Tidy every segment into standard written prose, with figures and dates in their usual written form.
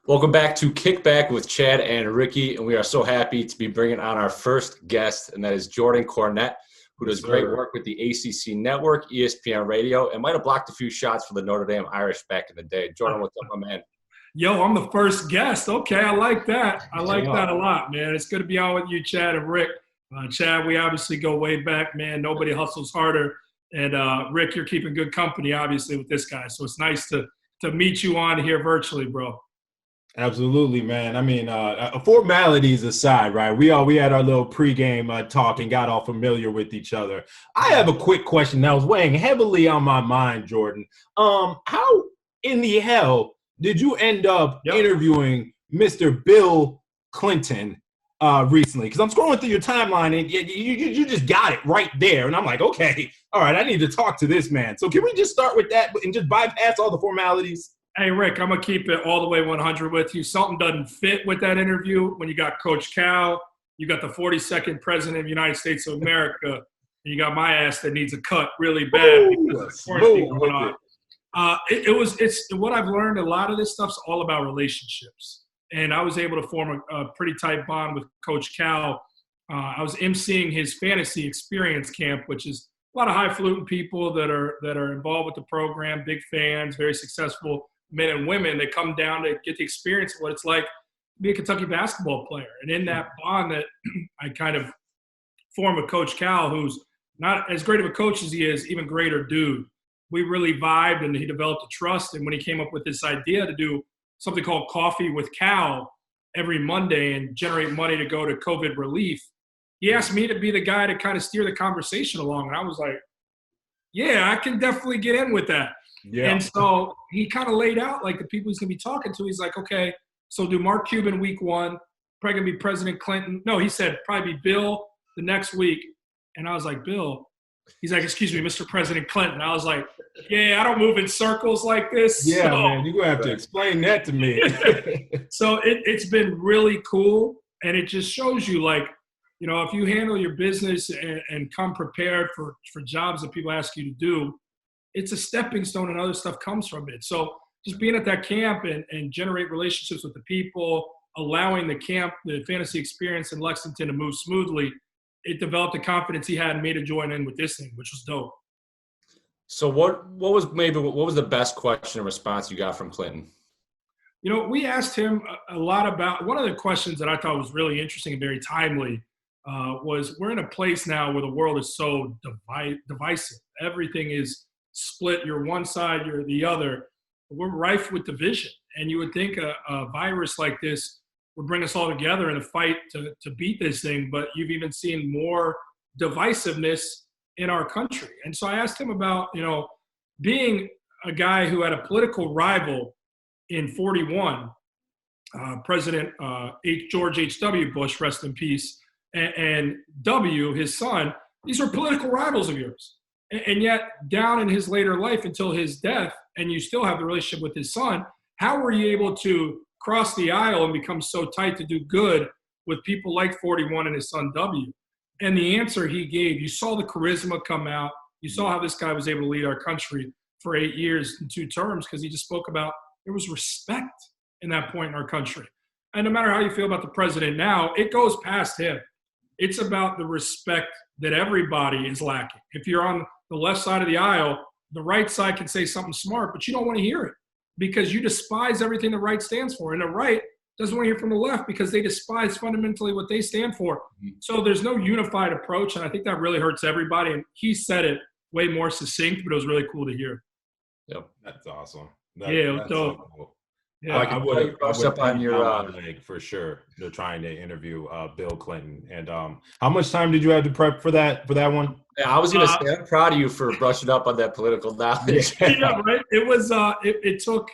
Welcome back to Kickback with Chad and Ricky, and we are so happy to be bringing on our first guest, and that is Jordan Cornette, who does great work with the ACC Network, ESPN Radio, and might have blocked a few shots for the Notre Dame Irish back in the day. Jordan, what's up, my man? Yo, I'm the first guest. Okay, I like that. I like that a lot, man. It's good to be on with you, Chad and Rick. Chad, we obviously go way back, man. Nobody hustles harder. And Rick, you're keeping good company, obviously, with this guy. So it's nice to meet you on here virtually, bro. Absolutely, man. I mean, formalities aside, right? We had our little pregame talk and got all familiar with each other. I have a quick question that was weighing heavily on my mind, Jordan. How in the hell did you end up interviewing Mr. Bill Clinton recently? Because I'm scrolling through your timeline and you just got it right there. And I'm like, okay, all right, I need to talk to this man. So can we just start with that and just bypass all the formalities? Hey, Rick, I'm going to keep it all the way 100 with you. Something doesn't fit with that interview when you got Coach Cal, you got the 42nd President of the United States of America, and you got my ass that needs a cut really bad because of quarantine going on. It's what I've learned. A lot of this stuff's all about relationships. And I was able to form a pretty tight bond with Coach Cal. I was emceeing his fantasy experience camp, which is a lot of highfalutin people that are involved with the program, big fans, very successful men and women that come down to get the experience of what it's like to be a Kentucky basketball player. And in that bond that I kind of formed with Coach Cal, who's not as great of a coach as he is, even greater dude, we really vibed and he developed a trust. And when he came up with this idea to do something called Coffee with Cal every Monday and generate money to go to COVID relief, he asked me to be the guy to kind of steer the conversation along. And I was like, yeah, I can definitely get in with that. Yeah. And so he kind of laid out like the people he's going to be talking to. He's like, okay, so do Mark Cuban week one, probably going to be President Clinton. No, he said probably be Bill the next week. And I was like, Bill? He's like, excuse me, Mr. President Clinton. I was like, yeah, I don't move in circles like this. Yeah, so, man, you're going to have to explain that to me. So it's been really cool. And it just shows you like, you know, if you handle your business and come prepared for jobs that people ask you to do, it's a stepping stone and other stuff comes from it. So just being at that camp and generate relationships with the people, allowing the camp, the fantasy experience in Lexington to move smoothly, it developed the confidence he had in me to join in with this thing, which was dope. So what was the best question or response you got from Clinton? You know, we asked him a lot about – one of the questions that I thought was really interesting and very timely was we're in a place now where the world is so divisive. Everything is split. You're one side, you're the other. We're rife with division. And you would think a virus like this would bring us all together in a fight to beat this thing. But you've even seen more divisiveness in our country. And so I asked him about, you know, being a guy who had a political rival in 41, President George H.W. Bush, rest in peace, and W, his son, these were political rivals of yours. And yet, down in his later life until his death, and you still have the relationship with his son, how were you able to cross the aisle and become so tight to do good with people like 41 and his son W? And the answer he gave, you saw the charisma come out. You saw how this guy was able to lead our country for 8 years in 2 terms because he just spoke about there was respect in that point in our country. And no matter how you feel about the president now, it goes past him. It's about the respect that everybody is lacking. If you're on the left side of the aisle, the right side can say something smart, but you don't want to hear it because you despise everything the right stands for. And the right doesn't want to hear from the left because they despise fundamentally what they stand for. So there's no unified approach, and I think that really hurts everybody. And he said it way more succinct, but it was really cool to hear. Yep, that's awesome. That's so cool. Yeah, I would up on your leg for sure. They're trying to interview Bill Clinton. And how much time did you have to prep for that one? Yeah, I was gonna say I'm proud of you for brushing up on that political knowledge. Yeah, right. It was it took.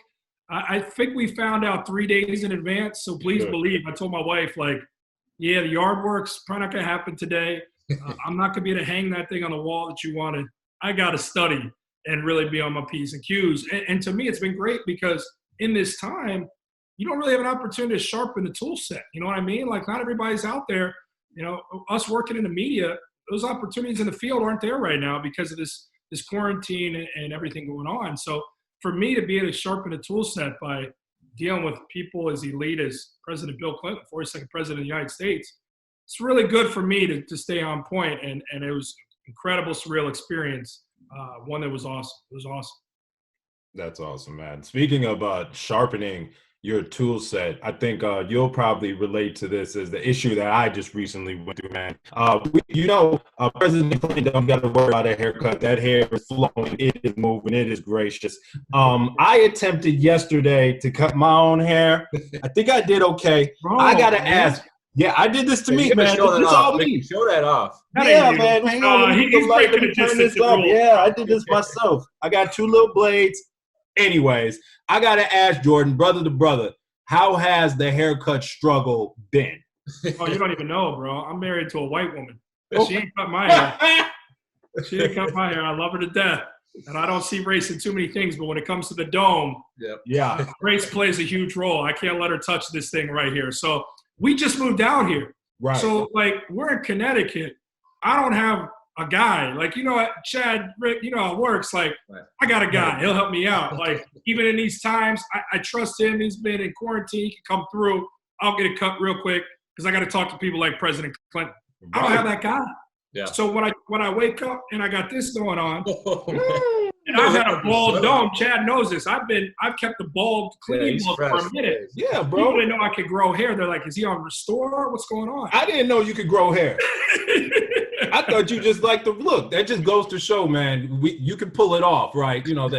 I think we found out 3 days in advance. So please believe. I told my wife like, yeah, the yard work's probably not gonna happen today. I'm not gonna be able to hang that thing on the wall that you wanted. I got to study and really be on my P's and Q's. And to me, it's been great because in this time, you don't really have an opportunity to sharpen the tool set. You know what I mean? Like not everybody's out there. You know, us working in the media, those opportunities in the field aren't there right now because of this quarantine and everything going on. So for me to be able to sharpen the tool set by dealing with people as elite as President Bill Clinton, 42nd president of the United States, it's really good for me to stay on point. And it was an incredible, surreal experience. One that was awesome. It was awesome. That's awesome, man. Speaking of sharpening your tool set, I think you'll probably relate to this as the issue that I just recently went through, man. President Clinton don't got to worry about a haircut. That hair is flowing, it is moving, it is gracious. I attempted yesterday to cut my own hair. I think I did okay. Bro, I got to ask. Yeah, I did this to me, man. Show This all me. Show that off. Yeah, man. Hang on. He's breaking the distance rule. Yeah, I did this myself. I got 2 little blades. Anyways, I got to ask Jordan, brother to brother, how has the haircut struggle been? Oh, you don't even know, bro. I'm married to a white woman. She ain't cut my hair. She ain't cut my hair. I love her to death. And I don't see race in too many things, but when it comes to the dome, race plays a huge role. I can't let her touch this thing right here. So we just moved down here. Right. So, like, we're in Connecticut. I don't have a guy. Like, you know, Chad, Rick, you know how it works. Like, I got a guy. He'll help me out. Like, even in these times, I trust him. He's been in quarantine. He can come through. I'll get it cut real quick because I got to talk to people like President Clinton. Right. I don't have that guy. Yeah. So when I wake up and I got this going on, and I've had a bald dome. Chad knows this. I've kept the bald clean for a minute. Yeah, bro. People didn't know I could grow hair. They're like, is he on Restore? What's going on? I didn't know you could grow hair. I thought you just like the look. That just goes to show, man, you can pull it off, right? You know,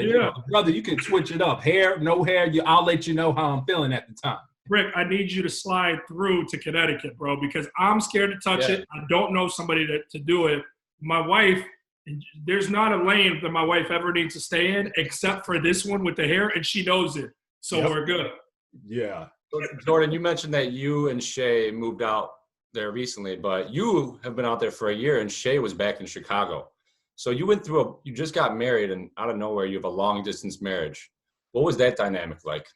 brother, you can switch it up. Hair, no hair, I'll let you know how I'm feeling at the time. Rick, I need you to slide through to Connecticut, bro, because I'm scared to touch it. I don't know somebody to do it. My wife, there's not a lane that my wife ever needs to stay in except for this one with the hair, and she knows it. So we're good. Yeah. Jordan, you mentioned that you and Shay moved out there recently, but you have been out there for a year, and Shay was back in Chicago. So you went through you just got married, and out of nowhere, you have a long-distance marriage. What was that dynamic like?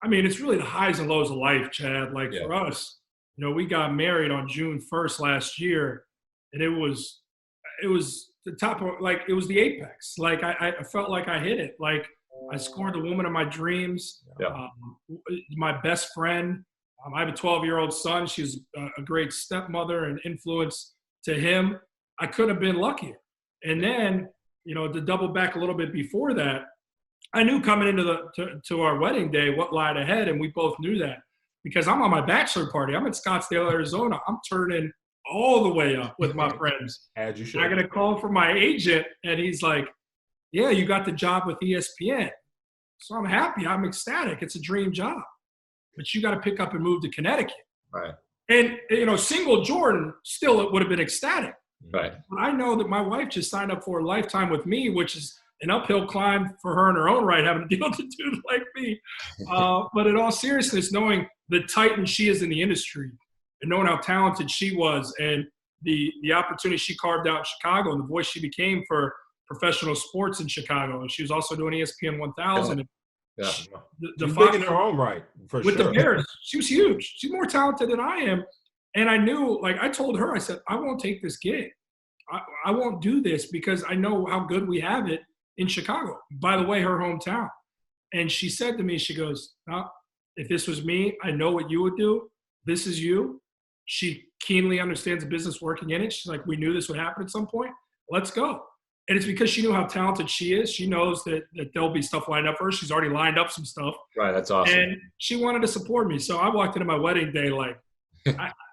I mean, it's really the highs and lows of life, Chad. Like for us, you know, we got married on June 1st last year, and it was the top of, like, it was the apex. Like I felt like I hit it. Like I scored the woman of my dreams, my best friend. I have a 12-year-old son. She's a great stepmother and influence to him. I couldn't have been luckier. And then, you know, to double back a little bit before that, I knew coming into to our wedding day what lied ahead, and we both knew that because I'm on my bachelor party. I'm in Scottsdale, Arizona. I'm turning all the way up with my friends. As you should. I got a call from my agent, and he's like, "Yeah, you got the job with ESPN." So I'm happy. I'm ecstatic. It's a dream job, but you got to pick up and move to Connecticut. Right. And you know, single Jordan still it would have been ecstatic. Right. But I know that my wife just signed up for a lifetime with me, which is an uphill climb for her in her own right, having to deal with a dude like me. But in all seriousness, knowing the titan she is in the industry and knowing how talented she was and the opportunity she carved out in Chicago and the voice she became for professional sports in Chicago. And she was also doing ESPN 1000. Yeah. The She's big in her own right, for with sure. the Bears. She was huge. She's more talented than I am. And I knew, like I told her, I said, I won't take this gig. I won't do this because I know how good we have it in Chicago, by the way, her hometown. And she said to me, she goes, "No, if this was me, I know what you would do. This is you." She keenly understands the business working in it. She's like, "We knew this would happen at some point. Let's go." And it's because she knew how talented she is. She knows that there'll be stuff lined up for her. She's already lined up some stuff. Right, that's awesome. And she wanted to support me. So I walked into my wedding day like,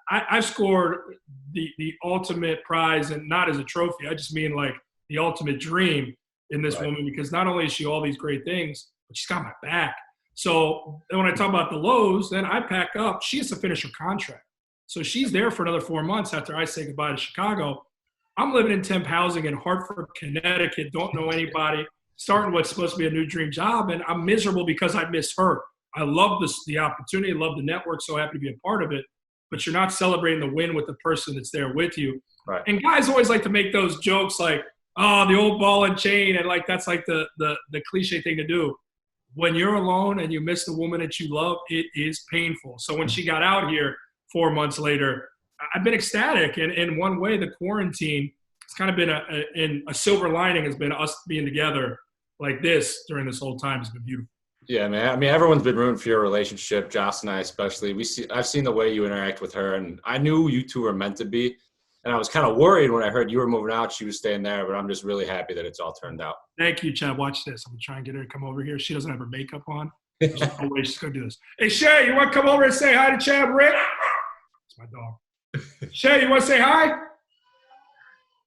I scored the ultimate prize, and not as a trophy. I just mean like the ultimate dream in this woman, because not only is she all these great things, but she's got my back. So when I talk about the lows, then I pack up. She has to finish her contract. So she's there for another 4 months after I say goodbye to Chicago. I'm living in temp housing in Hartford, Connecticut, don't know anybody, starting what's supposed to be a new dream job, and I'm miserable because I miss her. I love the opportunity, I love the network, so happy to be a part of it, but you're not celebrating the win with the person that's there with you. Right. And guys always like to make those jokes like, oh, the old ball and chain, and like that's like the cliche thing to do. When you're alone and you miss the woman that you love, it is painful. So when she got out here 4 months later, I've been ecstatic. And in one way, the quarantine, it's kind of been a silver lining has been us being together like this during this whole time has been beautiful. Yeah, man. I mean, everyone's been rooting for your relationship, Joss and I especially. I've seen the way you interact with her, and I knew you two were meant to be. And I was kind of worried when I heard you were moving out, she was staying there, but I'm just really happy that it's all turned out. Thank you, Chad. Watch this. I'm gonna try and get her to come over here. She doesn't have her makeup on. There's no way she's gonna do this. Hey, Shay, you want to come over and say hi to Chad Rick? It's my dog. Shay, you want to say hi?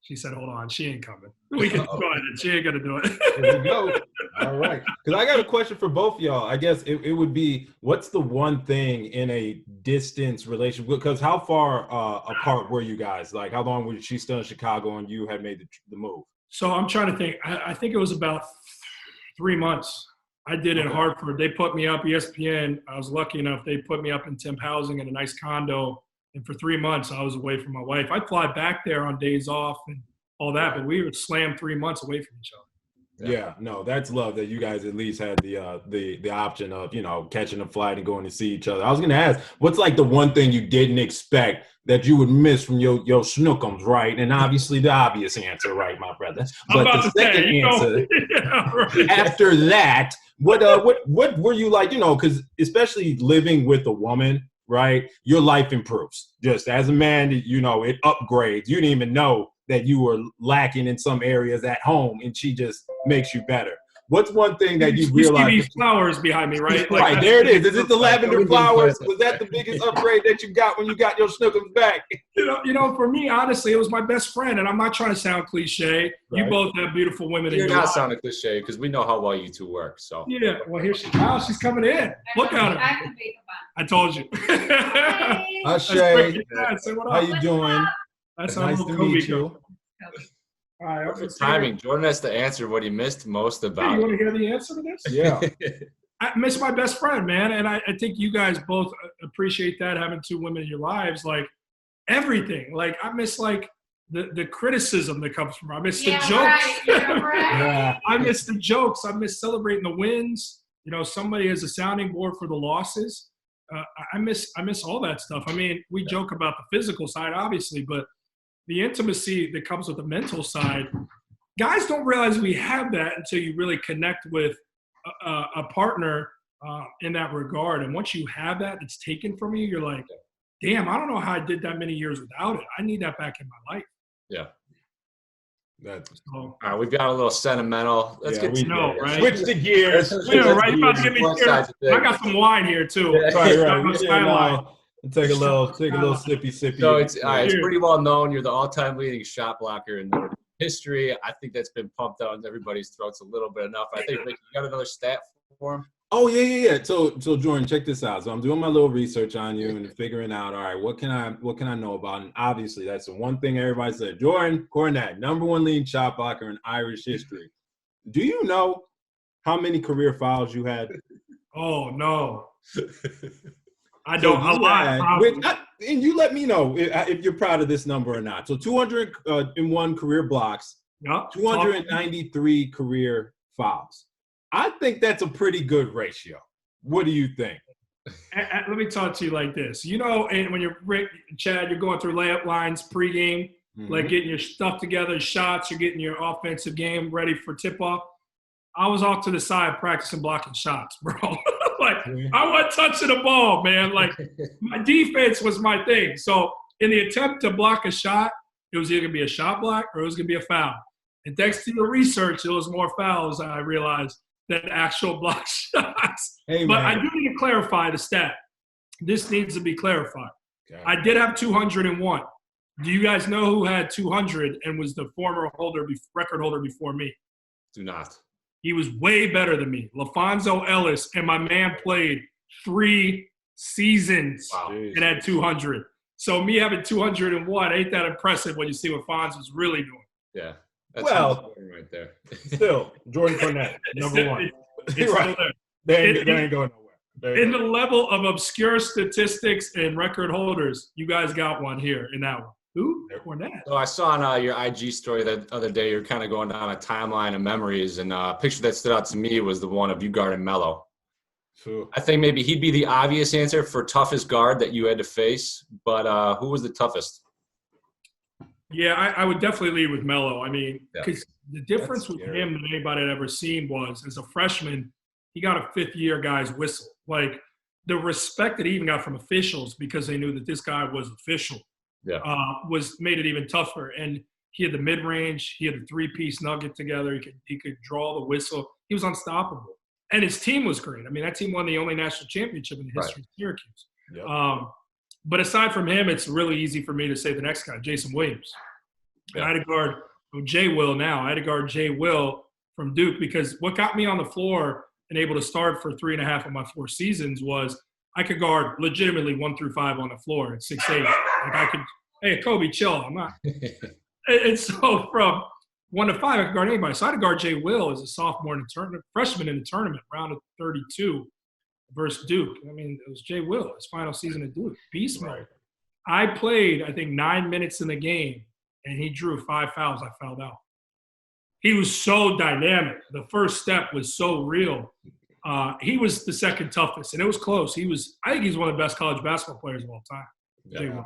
She said, hold on. She ain't coming. We can go ahead. She ain't going to do it. Here we go. All right. Because I got a question for both of y'all. I guess it would be, what's the one thing in a distance relationship? Because how far apart were you guys? Like, how long was she still in Chicago and you had made the move? So I'm trying to think. I think it was about 3 months. I did in Hartford. They put me up, ESPN. I was lucky enough. They put me up in temp housing in a nice condo. And for 3 months, I was away from my wife. I'd fly back there on days off and all that, but we would slam 3 months away from each other. Yeah, no, that's love that you guys at least had the option of, you know, catching a flight and going to see each other. I was going to ask, what's like the one thing you didn't expect that you would miss from your snookums, right? And obviously the obvious answer, right, my brother? But the second answer, yeah, right. after that, what were you like, you know, because especially living with a woman, right, your life improves. Just as a man, you know, it upgrades. You didn't even know that you were lacking in some areas at home, and she just makes you better. What's one thing that you realize? See these flowers behind me, right? Like, right, there it is. Is it the lavender flowers? Was that the biggest upgrade that you got when you got your snookums back? You know, for me, honestly, it was my best friend, and I'm not trying to sound cliche. Right. You both have beautiful women. You're not sounding cliche because we know how well you two work. So yeah, well, here she's coming in. Look at her. I told you. Hi, Shay. How you doing? That's nice to meet you. All right, perfect timing. Jordan has to answer what he missed most about. Hey, you want to hear the answer to this? Yeah. I miss my best friend, man. And I think you guys both appreciate that, having two women in your lives. Like, everything. Like, I miss, like, the criticism that comes from her. I miss the jokes. Right. Yeah, right. Yeah. I miss the jokes. I miss celebrating the wins. You know, somebody as a sounding board for the losses. I miss all that stuff. I mean, we joke about the physical side, obviously, but the intimacy that comes with the mental side, guys don't realize we have that until you really connect with a partner in that regard. And once you have that, it's taken from you. You're like, damn, I don't know how I did that many years without it. I need that back in my life. Yeah. All right, we've got a little sentimental. Let's get to know, right? Switch the gears. Yeah, right. You're about to get me scared. I got some wine here too. Yeah. Right. Take a little sippy. So it's pretty well known. You're the all-time leading shot blocker in history. I think that's been pumped out in everybody's throats a little bit enough. I think, Rick, you got another stat for him? Oh, yeah. So Jordan, check this out. So I'm doing my little research on you and figuring out, all right, what can I know about? And obviously that's the one thing everybody said. Jordan Cornette, #1 leading shot blocker in Irish history. Do you know how many career fouls you had? Oh, no. I don't. And you let me know if you're proud of this number or not. So 201 career blocks, 293 career fouls. I think that's a pretty good ratio. What do you think? Let me talk to you like this. You know, and when Chad, you're going through layup lines pregame, like getting your stuff together, shots, you're getting your offensive game ready for tip-off. I was off to the side practicing blocking shots, bro. I wasn't touching the ball, man. Like, my defense was my thing. So in the attempt to block a shot, it was either going to be a shot block or it was going to be a foul. And thanks to the research, it was more fouls, I realized, than actual block shots. Hey, but I do need to clarify the stat. This needs to be clarified. Okay. I did have 201. Do you guys know who had 200 and was the former record holder before me? Do not. He was way better than me. LaFonso Ellis, and my man played 3 seasons and had 200. So me having 201 ain't that impressive when you see what Fonz was really doing. Yeah. That's right there. Still, Jordan Cornette, #1. It's right. Still there. They ain't going nowhere. In the level of obscure statistics and record holders, you guys got one here in that one. Who? Cornette. So I saw on your IG story the other day, you're kind of going down a timeline of memories, and a picture that stood out to me was the one of you guarding Melo. Sure. I think maybe he'd be the obvious answer for toughest guard that you had to face, but who was the toughest? Yeah, I would definitely lead with Melo. I mean, because the difference with him that anybody had ever seen was, as a freshman, he got a fifth-year guy's whistle. Like, the respect that he even got from officials because they knew that this guy was official made it even tougher. And he had the mid-range. He had a three-piece nugget together. He could draw the whistle. He was unstoppable. And his team was great. I mean, that team won the only national championship in the history of Syracuse. Yep. But aside from him, it's really easy for me to say the next guy, Jason Williams. Yep. I had to guard Jay Will now. I had to guard Jay Will from Duke because what got me on the floor and able to start for 3.5 of my 4 seasons was I could guard legitimately 1 through 5 on the floor at 6'8". Like I could, hey, Kobe, chill. I'm not. And so from 1 to 5, I could guard anybody. So I had to guard Jay Will as a sophomore in the tournament, freshman in the tournament, round of 32 versus Duke. I mean, it was Jay Will, his final season at Duke. Beast mode. I played, I think, 9 minutes in the game, and he drew 5 fouls. I fouled out. He was so dynamic. The first step was so real. He was the second toughest, and it was close. I think he's one of the best college basketball players of all time. Yeah.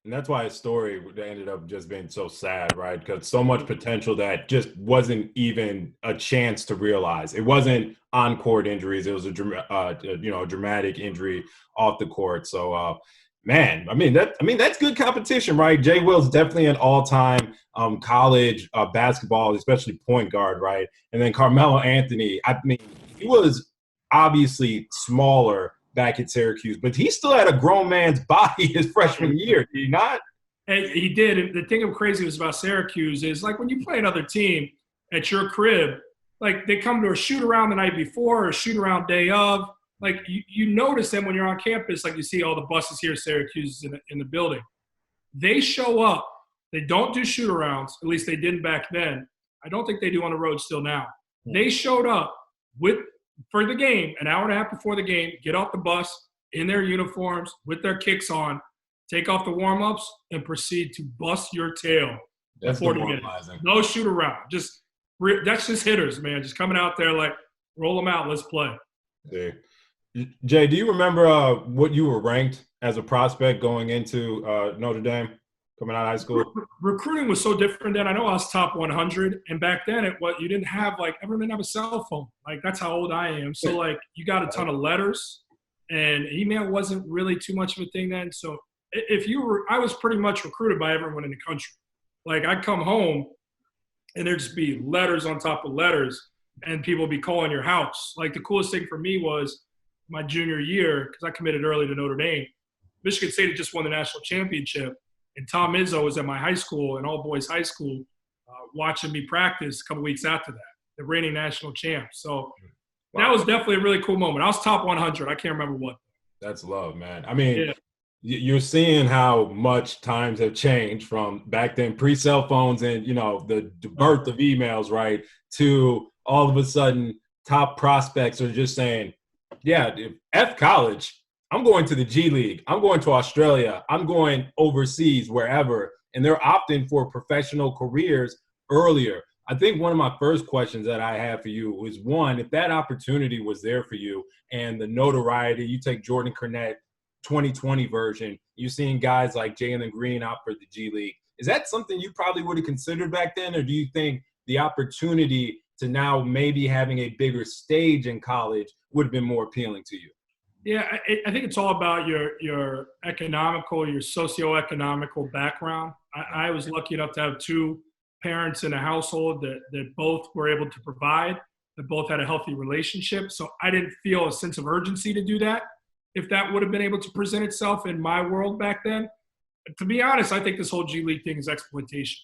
And that's why his story ended up just being so sad, right? Because so much potential that just wasn't even a chance to realize. It wasn't on-court injuries. It was a dramatic injury off the court. So, man, that's good competition, right? Jay Will's definitely an all-time college basketball, especially point guard, right? And then Carmelo Anthony, I mean, he was obviously smaller back at Syracuse, but he still had a grown man's body his freshman year, did he not? And he did. And the thing that crazy was about Syracuse is, like, when you play another team at your crib, like, they come to a shoot-around the night before or a shoot-around day of. Like, you notice them when you're on campus, like you see all the buses here at Syracuse in the building. They show up. They don't do shoot-arounds. At least they didn't back then. I don't think they do on the road still now. They showed up for the game, an hour and a half before the game, get off the bus in their uniforms with their kicks on, take off the warm-ups, and proceed to bust your tail. That's demoralizing. No shoot-around. That's just hitters, man. Just coming out there like, roll them out, let's play. Yeah. Jay, do you remember what you were ranked as a prospect going into Notre Dame, coming out of high school? Recruiting was so different then. I know I was top 100, and back then you didn't have, like, everyone didn't have a cell phone. Like, that's how old I am. So, like, you got a ton of letters, and email wasn't really too much of a thing then. So I was pretty much recruited by everyone in the country. Like, I'd come home, and there'd just be letters on top of letters, and people would be calling your house. Like, the coolest thing for me was my junior year, because I committed early to Notre Dame. Michigan State had just won the national championship, and Tom Izzo was at my high school, an all-boys high school, watching me practice a couple weeks after that, the reigning national champ. So that was definitely a really cool moment. I was top 100. I can't remember what. That's love, man. I mean, you're seeing how much times have changed from back then, pre-cell phones and, the birth of emails, right, to all of a sudden top prospects are just saying, yeah, F college, I'm going to the G League. I'm going to Australia. I'm going overseas, wherever. And they're opting for professional careers earlier. I think one of my first questions that I have for you was, one, if that opportunity was there for you and the notoriety, you take Jordan Cornette, 2020 version, you're seeing guys like Jalen Green out for the G League. Is that something you probably would have considered back then? Or do you think the opportunity to now maybe having a bigger stage in college would have been more appealing to you? Yeah, I think it's all about your economical, your socioeconomical background. I was lucky enough to have 2 parents in a household that both were able to provide, that both had a healthy relationship. So I didn't feel a sense of urgency to do that if that would have been able to present itself in my world back then. To be honest, I think this whole G League thing is exploitation.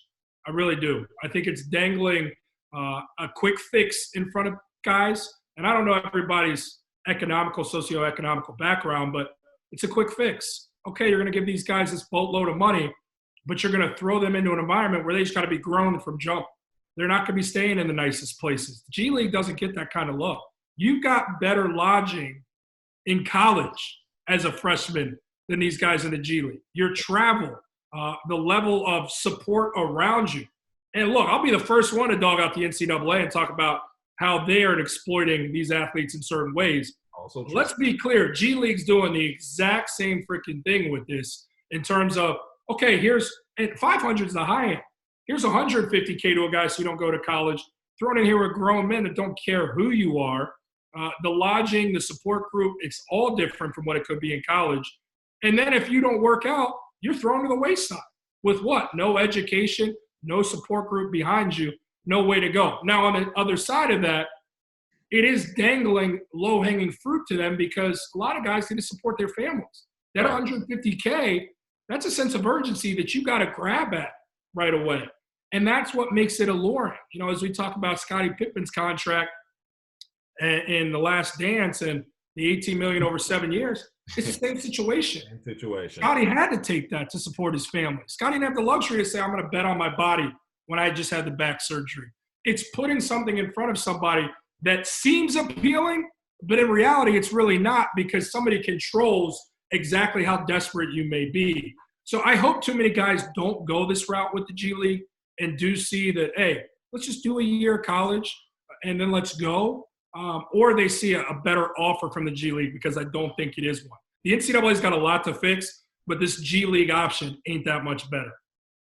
I really do. I think it's dangling a quick fix in front of guys. And I don't know everybody's socioeconomical background, but it's a quick fix. Okay, you're going to give these guys this boatload of money, but you're going to throw them into an environment where they just got to be grown from jump. They're not going to be staying in the nicest places. The G League doesn't get that kind of love. You've got better lodging in college as a freshman than these guys in the G League. Your travel, the level of support around you. And look, I'll be the first one to dog out the NCAA and talk about how they are exploiting these athletes in certain ways. Also, let's be clear. G League's doing the exact same freaking thing with this in terms of, okay, and 500 is the high end. Here's $150K to a guy so you don't go to college. Thrown in here with grown men that don't care who you are. The lodging, the support group, it's all different from what it could be in college. And then if you don't work out, you're thrown to the wayside with what? No education, no support group behind you, no way to go. Now, on the other side of that, it is dangling low-hanging fruit to them because a lot of guys need to support their families. That 150K, that's a sense of urgency that you got to grab at right away. And that's what makes it alluring. You know, as we talk about Scottie Pippen's contract in The Last Dance and the $18 million over 7 years, it's the same situation. Scottie had to take that to support his family. Scottie didn't have the luxury to say, I'm going to bet on my body when I just had the back surgery. It's putting something in front of somebody that seems appealing, but in reality, it's really not because somebody controls exactly how desperate you may be. So I hope too many guys don't go this route with the G League and do see that, hey, let's just do a year of college and then let's go. Or they see a better offer from the G League because I don't think it is one. The NCAA's got a lot to fix, but this G League option ain't that much better.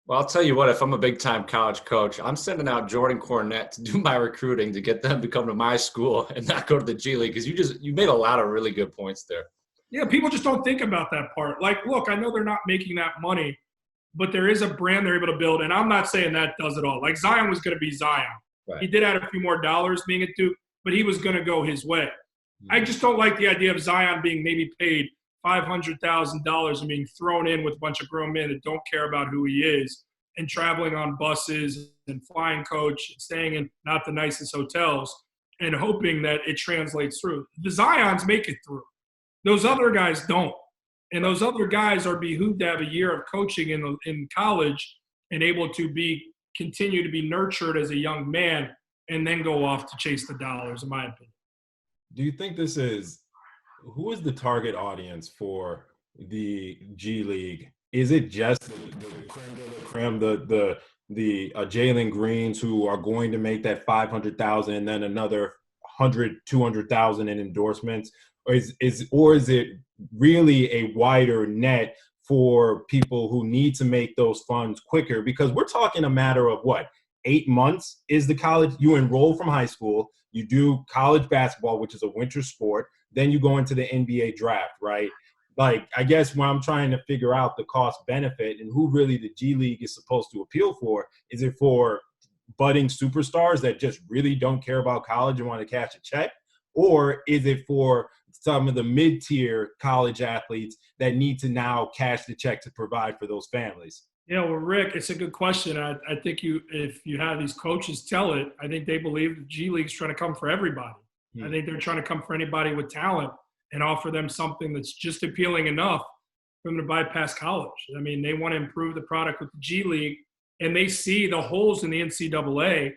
Well, I'll tell you what, if I'm a big-time college coach, I'm sending out Jordan Cornette to do my recruiting to get them to come to my school and not go to the G League because you made a lot of really good points there. Yeah, people just don't think about that part. Like, look, I know they're not making that money, but there is a brand they're able to build, and I'm not saying that does it all. Like, Zion was going to be Zion. Right. He did add a few more dollars being at Duke, but he was going to go his way. I just don't like the idea of Zion being maybe paid $500,000 and being thrown in with a bunch of grown men that don't care about who he is and traveling on buses and flying coach and staying in not the nicest hotels and hoping that it translates through. The Zions make it through. Those other guys don't. And those other guys are behooved to have a year of coaching in college and able to continue to be nurtured as a young man and then go off to chase the dollars, in my opinion. Do you think who is the target audience for the G League? Is it just the Jalen Greens who are going to make that $500,000 and then another 200,000 in endorsements? Or is it really a wider net for people who need to make those funds quicker? Because we're talking a matter of what? 8 months is the college. You enroll from high school, you do college basketball, which is a winter sport, then you go into the NBA draft, right? Like, I guess when I'm trying to figure out the cost benefit and who really the G League is supposed to appeal for, is it for budding superstars that just really don't care about college and want to cash a check? Or is it for some of the mid-tier college athletes that need to now cash the check to provide for those families? Yeah, well, Rick, it's a good question. I think if you have these coaches tell it, I think they believe the G League's trying to come for everybody. I think they're trying to come for anybody with talent and offer them something that's just appealing enough for them to bypass college. I mean, they want to improve the product with the G League, and they see the holes in the NCAA,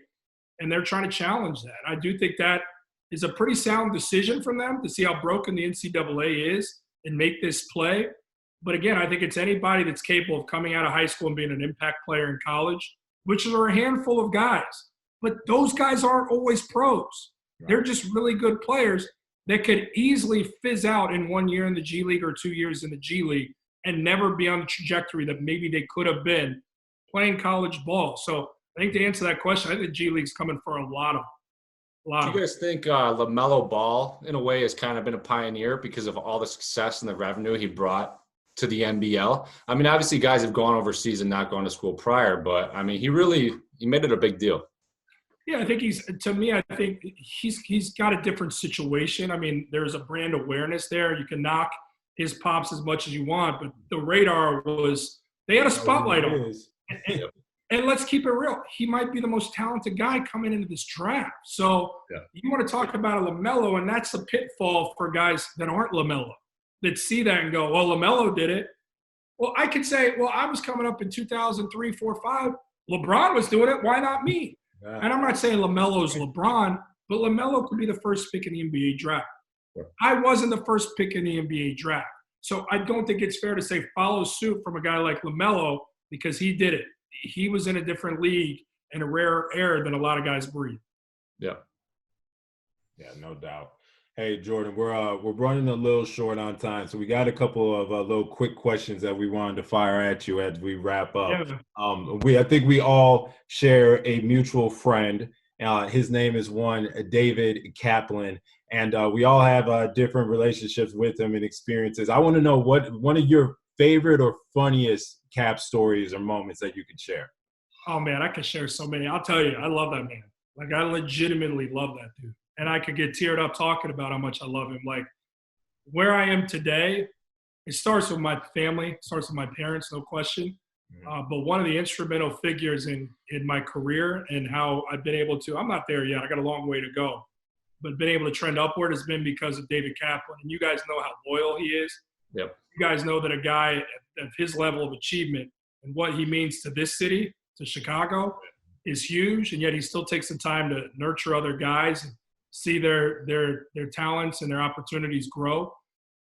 and they're trying to challenge that. I do think that is a pretty sound decision from them to see how broken the NCAA is and make this play. But again, I think it's anybody that's capable of coming out of high school and being an impact player in college, which are a handful of guys. But those guys aren't always pros. Right. They're just really good players that could easily fizz out in 1 year in the G League or 2 years in the G League and never be on the trajectory that maybe they could have been playing college ball. So I think to answer that question, I think the G League's coming for a lot of them. Do you guys think LaMelo Ball, in a way, has kind of been a pioneer because of all the success and the revenue he brought to the NBL? I mean, obviously guys have gone overseas and not gone to school prior, but I mean, he made it a big deal. Yeah, I think I think he's got a different situation. I mean, there's a brand awareness there. You can knock his pops as much as you want, but the radar they had a spotlight on him. And let's keep it real. He might be the most talented guy coming into this draft. So you want to talk about a LaMelo, and that's the pitfall for guys that aren't LaMelo, that see that and go, well, LaMelo did it. Well, I could say, well, I was coming up in 2003, 4, 5. LeBron was doing it. Why not me? Yeah. And I'm not saying LaMelo's LeBron, but LaMelo could be the first pick in the NBA draft. Yeah. I wasn't the first pick in the NBA draft. So I don't think it's fair to say follow suit from a guy like LaMelo because he did it. He was in a different league and a rare air than a lot of guys breathe. Yeah. Yeah, no doubt. Hey, Jordan, we're running a little short on time, so we got a couple of little quick questions that we wanted to fire at you as we wrap up. Yeah. I think we all share a mutual friend. His name is David Kaplan, and we all have different relationships with him and experiences. I want to know what one of your favorite or funniest Cap stories or moments that you could share. Oh man, I could share so many. I'll tell you, I love that man. Like I legitimately love that dude, and I could get teared up talking about how much I love him. Like where I am today, it starts with my family, it starts with my parents, no question. But one of the instrumental figures in my career and how I've been able to, I'm not there yet, I got a long way to go, but been able to trend upward has been because of David Kaplan. And you guys know how loyal he is. Yep. You guys know that a guy of his level of achievement and what he means to this city, to Chicago, is huge. And yet he still takes the time to nurture other guys and see their talents and their opportunities grow.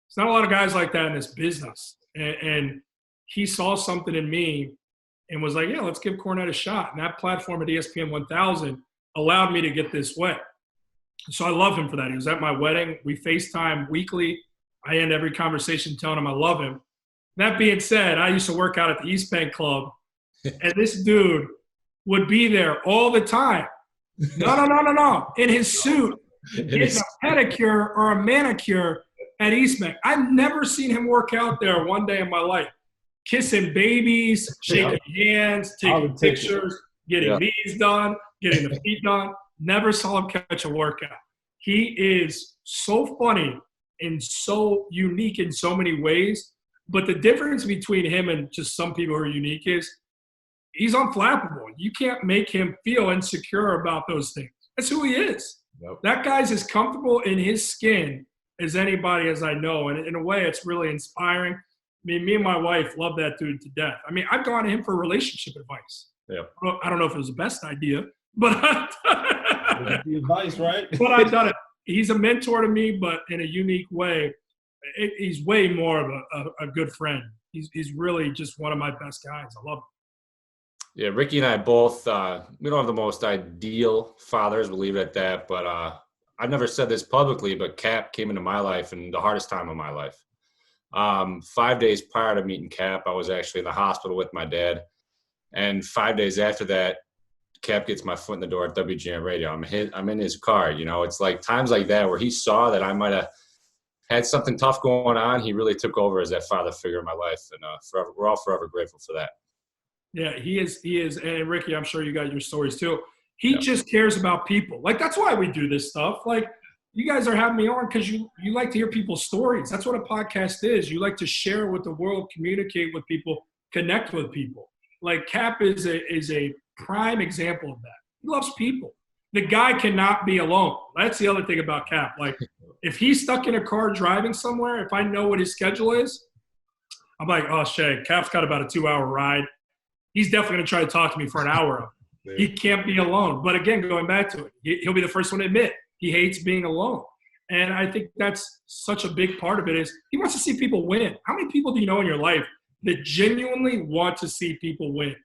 There's not a lot of guys like that in this business. And he saw something in me and was like, yeah, let's give Cornette a shot. And that platform at ESPN 1000 allowed me to get this way. So I love him for that. He was at my wedding. We FaceTime weekly. I end every conversation telling him I love him. That being said, I used to work out at the East Bank Club, and this dude would be there all the time. No. In his suit, getting a pedicure or a manicure at East Bank. I've never seen him work out there one day in my life. Kissing babies, shaking hands, taking pictures, getting knees done, getting the feet done. Never saw him catch a workout. He is so funny and so unique in so many ways. But the difference between him and just some people who are unique is he's unflappable. You can't make him feel insecure about those things. That's who he is. Yep. That guy's as comfortable in his skin as anybody as I know. And in a way, it's really inspiring. I mean, me and my wife love that dude to death. I mean, I've gone to him for relationship advice. Yeah. I don't know if it was the best idea, but the advice, right? But I've done it. He's a mentor to me, but in a unique way. He's way more of a good friend. He's really just one of my best guys. I love him. Yeah, Ricky and I both, we don't have the most ideal fathers, we'll leave it at that. But I've never said this publicly, but Cap came into my life in the hardest time of my life. 5 days prior to meeting Cap, I was actually in the hospital with my dad. And 5 days after that, Cap gets my foot in the door at WGN Radio. I'm in his car. You know, it's like times like that where he saw that I might have had something tough going on. He really took over as that father figure in my life. And we're all forever grateful for that. Yeah, he is. And Ricky, I'm sure you got your stories too. He just cares about people. Like, that's why we do this stuff. Like, you guys are having me on because you like to hear people's stories. That's what a podcast is. You like to share with the world, communicate with people, connect with people. Like, Cap is a prime example of that. He loves people. The guy cannot be alone. That's the other thing about Cap. Like, if he's stuck in a car driving somewhere, if I know what his schedule is, I'm like, oh, Shay, Cap's got about a 2-hour ride. He's definitely going to try to talk to me for an hour. He can't be alone. But again, going back to it, he'll be the first one to admit he hates being alone. And I think that's such a big part of it is he wants to see people win. How many people do you know in your life that genuinely want to see people win?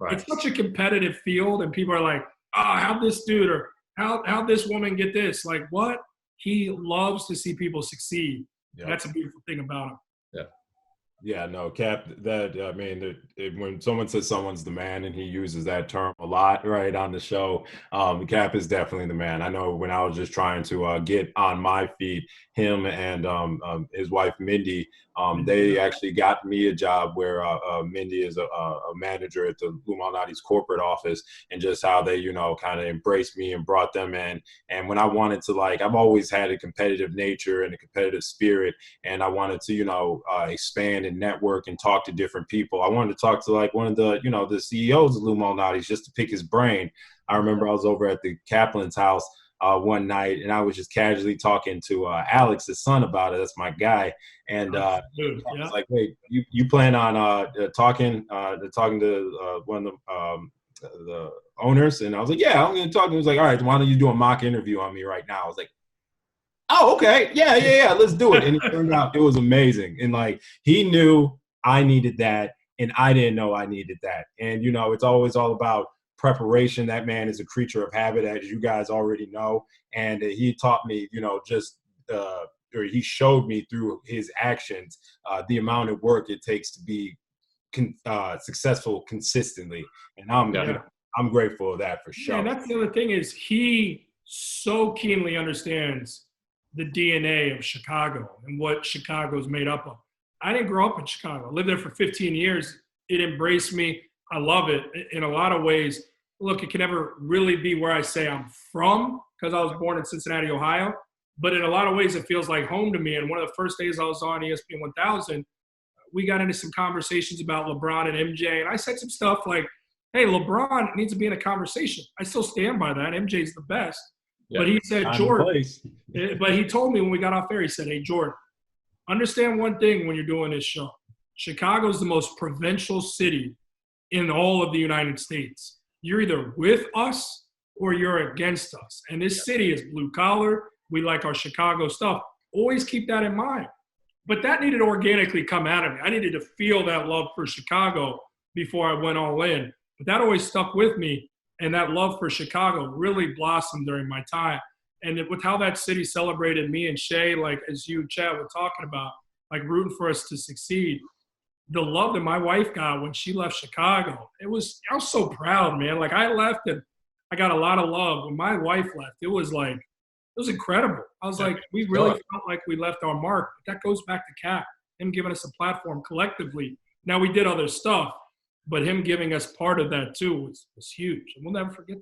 Right. It's such a competitive field, and people are like, oh, how'd this dude or how'd this woman get this? Like, what? He loves to see people succeed. Yep. That's a beautiful thing about him. Yeah. Yeah, no, Cap, when someone says someone's the man and he uses that term a lot, right, on the show, Cap is definitely the man. I know when I was just trying to get on my feet, him and his wife, Mindy, they actually got me a job where Mindy is a manager at the Lou Malnati's corporate office, and just how they, kind of embraced me and brought them in. And when I wanted to, I've always had a competitive nature and a competitive spirit, and I wanted to, expand and network and talk to different people. I wanted to talk to one of the, the CEOs of Lou Malnati's just to pick his brain. I remember I was over at the Kaplan's house one night, and I was just casually talking to Alex, his son, about it. That's my guy. And I was like, "Wait, you plan on talking to one of the owners?" And I was like, "Yeah, I'm going to talk." And he was like, "All right, why don't you do a mock interview on me right now?" I was like, "Oh, okay, yeah, let's do it." And it turned out it was amazing. And he knew I needed that, and I didn't know I needed that. And it's always all about preparation. That man is a creature of habit, as you guys already know. And he taught me, or he showed me through his actions the amount of work it takes to be successful consistently. And I'm grateful of that for sure. And that's the other thing is he so keenly understands the DNA of Chicago and what Chicago's made up of. I didn't grow up in Chicago. I lived there for 15 years. It embraced me. I love it in a lot of ways. Look, it can never really be where I say I'm from because I was born in Cincinnati, Ohio. But in a lot of ways, it feels like home to me. And one of the first days I was on ESPN 1000, we got into some conversations about LeBron and MJ. And I said some stuff like, hey, LeBron needs to be in a conversation. I still stand by that. MJ's the best. Yeah. But he said, Jordan, but he told me when we got off air, he said, hey, Jordan, understand one thing when you're doing this show. Chicago is the most provincial city in all of the United States. You're either with us or you're against us. And this city is blue collar. We like our Chicago stuff. Always keep that in mind. But that needed to organically come out of me. I needed to feel that love for Chicago before I went all in. But that always stuck with me. And that love for Chicago really blossomed during my time. And with how that city celebrated me and Shay, like as you, Chad, were talking about, like rooting for us to succeed, the love that my wife got when she left Chicago, I was so proud, man. Like I left and I got a lot of love. When my wife left, it was incredible. I was like, we really felt like we left our mark. But that goes back to Cap, him giving us a platform collectively. Now we did other stuff, but him giving us part of that too was huge. And we'll never forget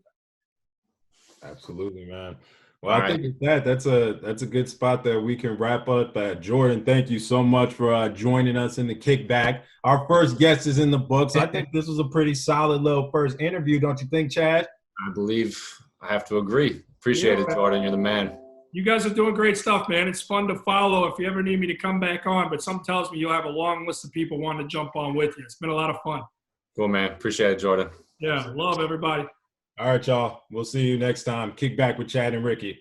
that. Absolutely, man. Well, I think that's a good spot that we can wrap up. Jordan, thank you so much for joining us in the Kickback. Our first guest is in the books. I think this was a pretty solid little first interview, don't you think, Chad? I believe I have to agree. Appreciate it, Jordan. You're the man. You guys are doing great stuff, man. It's fun to follow if you ever need me to come back on, but something tells me you'll have a long list of people wanting to jump on with you. It's been a lot of fun. Cool, man. Appreciate it, Jordan. Yeah, love everybody. All right, y'all. We'll see you next time. Kick back with Chad and Ricky.